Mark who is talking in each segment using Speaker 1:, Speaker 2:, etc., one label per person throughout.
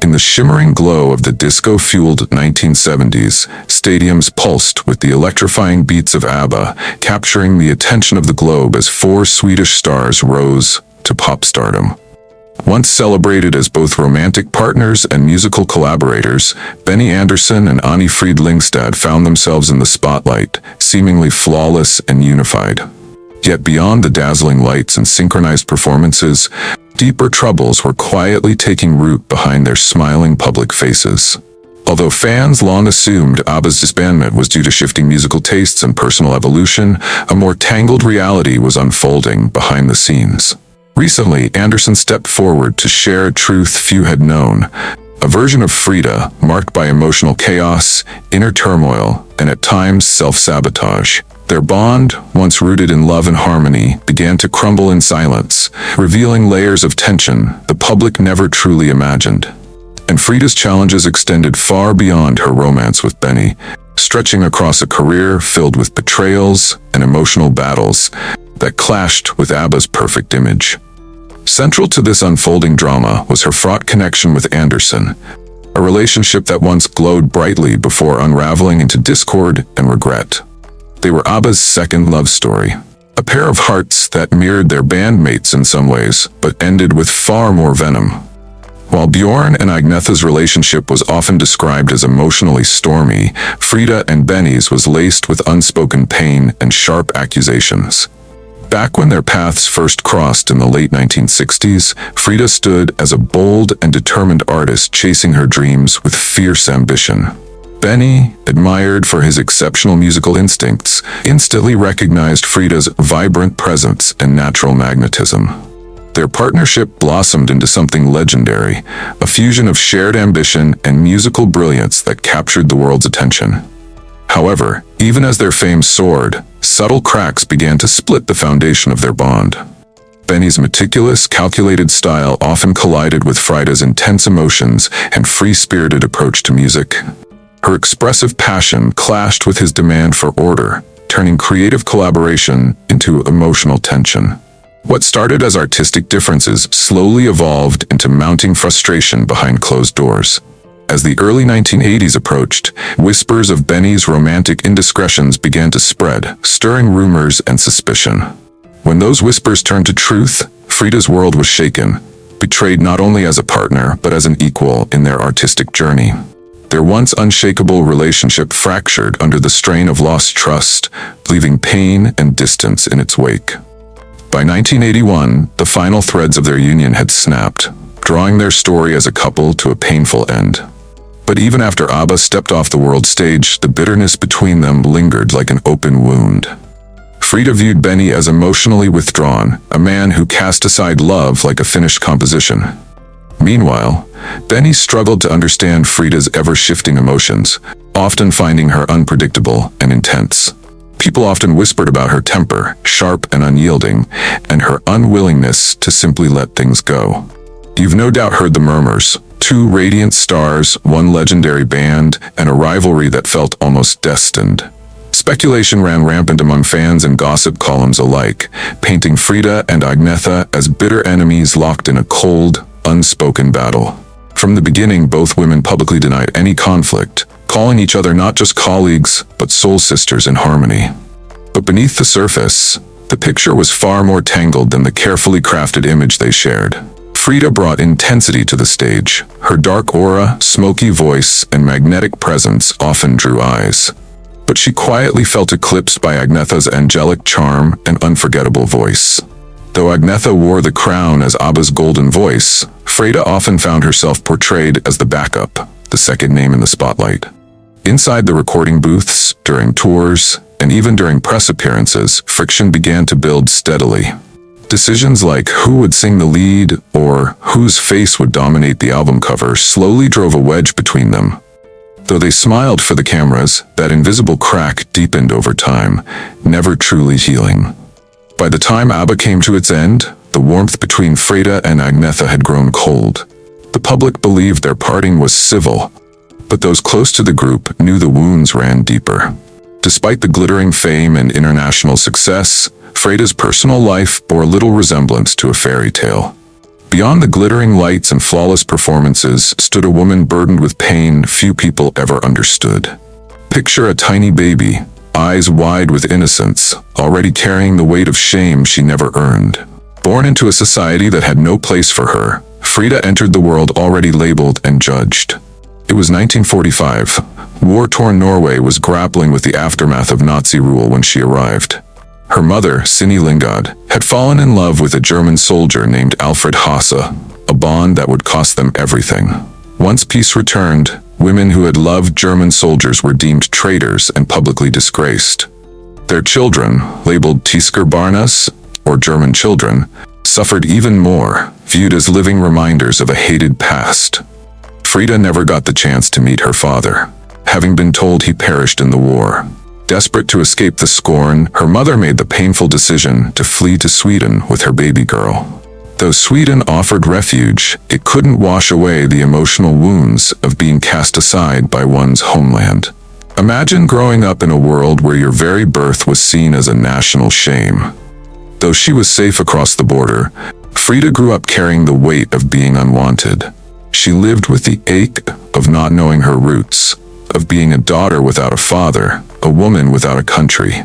Speaker 1: In the shimmering glow of the disco-fueled 1970s, stadiums pulsed with the electrifying beats of ABBA, capturing the attention of the globe as four Swedish stars rose to pop stardom. Once celebrated as both romantic partners and musical collaborators, Benny Andersson and Anni-Frid Lyngstad found themselves in the spotlight, seemingly flawless and unified. Yet beyond the dazzling lights and synchronized performances, deeper troubles were quietly taking root behind their smiling public faces. Although fans long assumed ABBA's disbandment was due to shifting musical tastes and personal evolution, a more tangled reality was unfolding behind the scenes. Recently, Andersson stepped forward to share a truth few had known, a version of Frida marked by emotional chaos, inner turmoil, and at times self-sabotage. Their bond, once rooted in love and harmony, began to crumble in silence, revealing layers of tension the public never truly imagined. And Frida's challenges extended far beyond her romance with Benny, stretching across a career filled with betrayals and emotional battles that clashed with ABBA's perfect image. Central to this unfolding drama was her fraught connection with Andersson, a relationship that once glowed brightly before unraveling into discord and regret. They were ABBA's second love story, a pair of hearts that mirrored their bandmates in some ways, but ended with far more venom. While Bjorn and Agnetha's relationship was often described as emotionally stormy, Frida and Benny's was laced with unspoken pain and sharp accusations. Back when their paths first crossed in the late 1960s, Frida stood as a bold and determined artist chasing her dreams with fierce ambition. Benny, admired for his exceptional musical instincts, instantly recognized Frida's vibrant presence and natural magnetism. Their partnership blossomed into something legendary, a fusion of shared ambition and musical brilliance that captured the world's attention. However, even as their fame soared, subtle cracks began to split the foundation of their bond. Benny's meticulous, calculated style often collided with Frida's intense emotions and free-spirited approach to music. Her expressive passion clashed with his demand for order, turning creative collaboration into emotional tension. What started as artistic differences slowly evolved into mounting frustration behind closed doors. As the early 1980s approached, whispers of Benny's romantic indiscretions began to spread, stirring rumors and suspicion. When those whispers turned to truth, Frida's world was shaken, betrayed not only as a partner but as an equal in their artistic journey. Their once unshakable relationship fractured under the strain of lost trust, leaving pain and distance in its wake. By 1981, the final threads of their union had snapped, drawing their story as a couple to a painful end. But even after ABBA stepped off the world stage, the bitterness between them lingered like an open wound. Frida viewed Benny as emotionally withdrawn, a man who cast aside love like a finished composition. Meanwhile, Benny struggled to understand Frida's ever-shifting emotions, often finding her unpredictable and intense. People often whispered about her temper, sharp and unyielding, and her unwillingness to simply let things go. You've no doubt heard the murmurs. Two radiant stars, one legendary band, and a rivalry that felt almost destined. Speculation ran rampant among fans and gossip columns alike, painting Frida and Agnetha as bitter enemies locked in a cold, unspoken battle. From the beginning, both women publicly denied any conflict, calling each other not just colleagues, but soul sisters in harmony. But beneath the surface, the picture was far more tangled than the carefully crafted image they shared. Frida brought intensity to the stage. Her dark aura, smoky voice, and magnetic presence often drew eyes. But she quietly felt eclipsed by Agnetha's angelic charm and unforgettable voice. Though Agnetha wore the crown as ABBA's golden voice, Frida often found herself portrayed as the backup, the second name in the spotlight. Inside the recording booths, during tours, and even during press appearances, friction began to build steadily. Decisions like who would sing the lead or whose face would dominate the album cover slowly drove a wedge between them. Though they smiled for the cameras, that invisible crack deepened over time, never truly healing. By the time ABBA came to its end, the warmth between Frida and Agnetha had grown cold. The public believed their parting was civil, but those close to the group knew the wounds ran deeper. Despite the glittering fame and international success, Frida's personal life bore little resemblance to a fairy tale. Beyond the glittering lights and flawless performances stood a woman burdened with pain few people ever understood. Picture a tiny baby, eyes wide with innocence, already carrying the weight of shame she never earned. Born into a society that had no place for her, Frida entered the world already labeled and judged. It was 1945. War-torn Norway was grappling with the aftermath of Nazi rule when she arrived. Her mother, Anni-Frid Lyngstad, had fallen in love with a German soldier named Alfred Hasse, a bond that would cost them everything. Once peace returned, women who had loved German soldiers were deemed traitors and publicly disgraced. Their children, labeled Tyskerbarnas, or German children, suffered even more, viewed as living reminders of a hated past. Frida never got the chance to meet her father, having been told he perished in the war. Desperate to escape the scorn, her mother made the painful decision to flee to Sweden with her baby girl. Though Sweden offered refuge, it couldn't wash away the emotional wounds of being cast aside by one's homeland. Imagine growing up in a world where your very birth was seen as a national shame. Though she was safe across the border, Frida grew up carrying the weight of being unwanted. She lived with the ache of not knowing her roots, of being a daughter without a father, a woman without a country.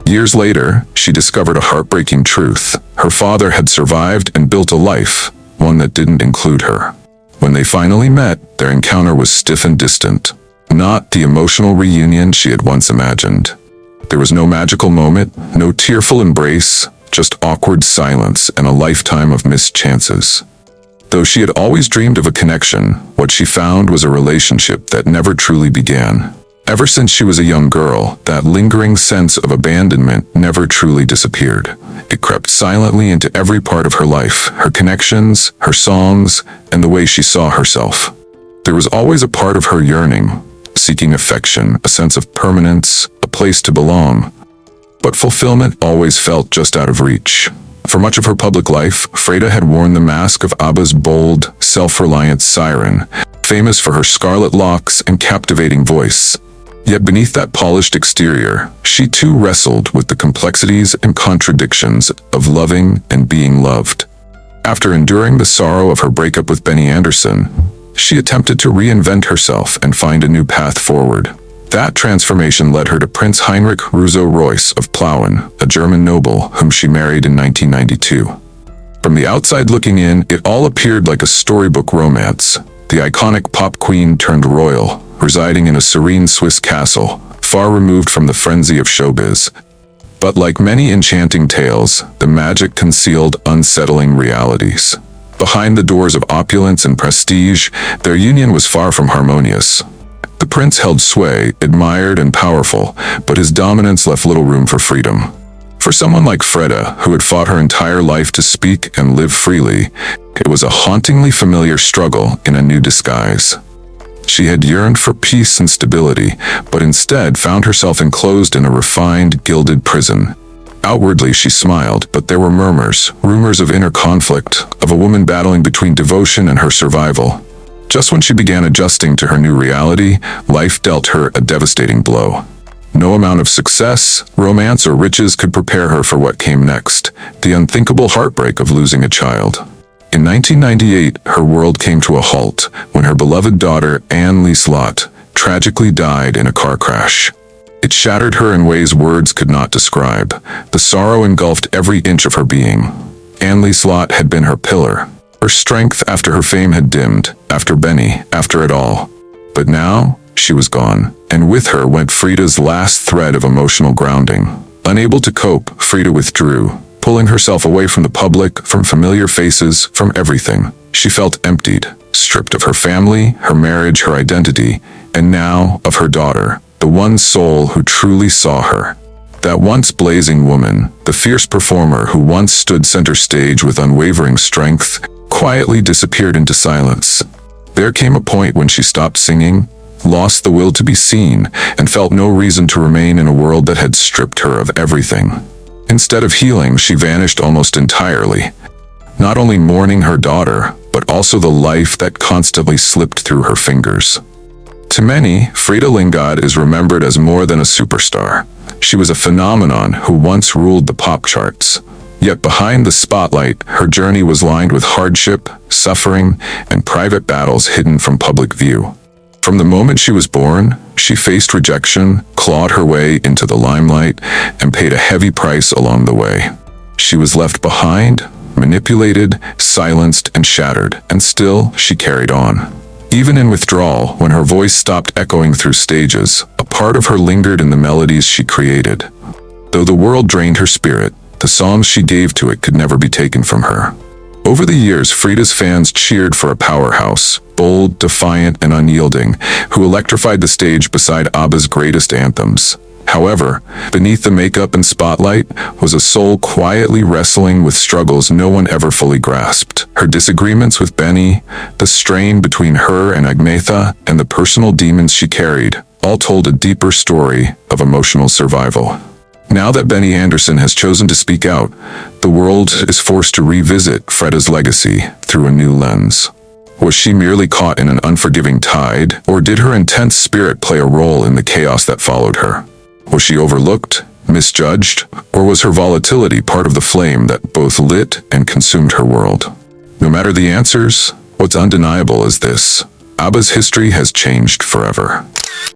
Speaker 1: Years later, she discovered a heartbreaking truth. Her father had survived and built a life, one that didn't include her. When they finally met, their encounter was stiff and distant. Not the emotional reunion she had once imagined. There was no magical moment, no tearful embrace, just awkward silence and a lifetime of missed chances. Though she had always dreamed of a connection, what she found was a relationship that never truly began. Ever since she was a young girl, that lingering sense of abandonment never truly disappeared. It crept silently into every part of her life, her connections, her songs, and the way she saw herself. There was always a part of her yearning, seeking affection, a sense of permanence, a place to belong. But fulfillment always felt just out of reach. For much of her public life, Frida had worn the mask of ABBA's bold, self-reliant siren, famous for her scarlet locks and captivating voice. Yet beneath that polished exterior, she too wrestled with the complexities and contradictions of loving and being loved. After enduring the sorrow of her breakup with Benny Andersson, she attempted to reinvent herself and find a new path forward. That transformation led her to Prince Heinrich Rousseau-Royce of Plauen, a German noble whom she married in 1992. From the outside looking in, it all appeared like a storybook romance. The iconic pop queen turned royal, residing in a serene Swiss castle, far removed from the frenzy of showbiz. But like many enchanting tales, the magic concealed unsettling realities. Behind the doors of opulence and prestige, their union was far from harmonious. The prince held sway, admired and powerful, but his dominance left little room for freedom. For someone like Frida, who had fought her entire life to speak and live freely, it was a hauntingly familiar struggle in a new disguise. She had yearned for peace and stability, but instead found herself enclosed in a refined, gilded prison. Outwardly she smiled, but there were murmurs, rumors of inner conflict, of a woman battling between devotion and her survival. Just when she began adjusting to her new reality, life dealt her a devastating blow. No amount of success, romance, or riches could prepare her for what came next, the unthinkable heartbreak of losing a child. In 1998, her world came to a halt when her beloved daughter, Anni-Frid Lyngstadt, tragically died in a car crash. It shattered her in ways words could not describe. The sorrow engulfed every inch of her being. Anni-Frid Lyngstadt had been her pillar, her strength after her fame had dimmed, after Benny, after it all. But now, she was gone, and with her went Frida's last thread of emotional grounding. Unable to cope, Frida withdrew, pulling herself away from the public, from familiar faces, from everything. She felt emptied, stripped of her family, her marriage, her identity, and now of her daughter, the one soul who truly saw her. That once blazing woman, the fierce performer who once stood center stage with unwavering strength, quietly disappeared into silence. There came a point when she stopped singing, lost the will to be seen, and felt no reason to remain in a world that had stripped her of everything. Instead of healing, she vanished almost entirely, not only mourning her daughter, but also the life that constantly slipped through her fingers. To many, Frida Lyngstad is remembered as more than a superstar. She was a phenomenon who once ruled the pop charts. Yet behind the spotlight, her journey was lined with hardship, suffering, and private battles hidden from public view. From the moment she was born, she faced rejection, clawed her way into the limelight, and paid a heavy price along the way. She was left behind, manipulated, silenced, and shattered, and still she carried on. Even in withdrawal, when her voice stopped echoing through stages, a part of her lingered in the melodies she created. Though the world drained her spirit, the songs she gave to it could never be taken from her. Over the years, Frida's fans cheered for a powerhouse, bold, defiant, and unyielding, who electrified the stage beside ABBA's greatest anthems. However, beneath the makeup and spotlight was a soul quietly wrestling with struggles no one ever fully grasped. Her disagreements with Benny, the strain between her and Agnetha, and the personal demons she carried, all told a deeper story of emotional survival. Now that Benny Andersson has chosen to speak out, the world is forced to revisit Frida's legacy through a new lens. Was she merely caught in an unforgiving tide, or did her intense spirit play a role in the chaos that followed her? Was she overlooked, misjudged, or was her volatility part of the flame that both lit and consumed her world? No matter the answers, what's undeniable is this: ABBA's history has changed forever.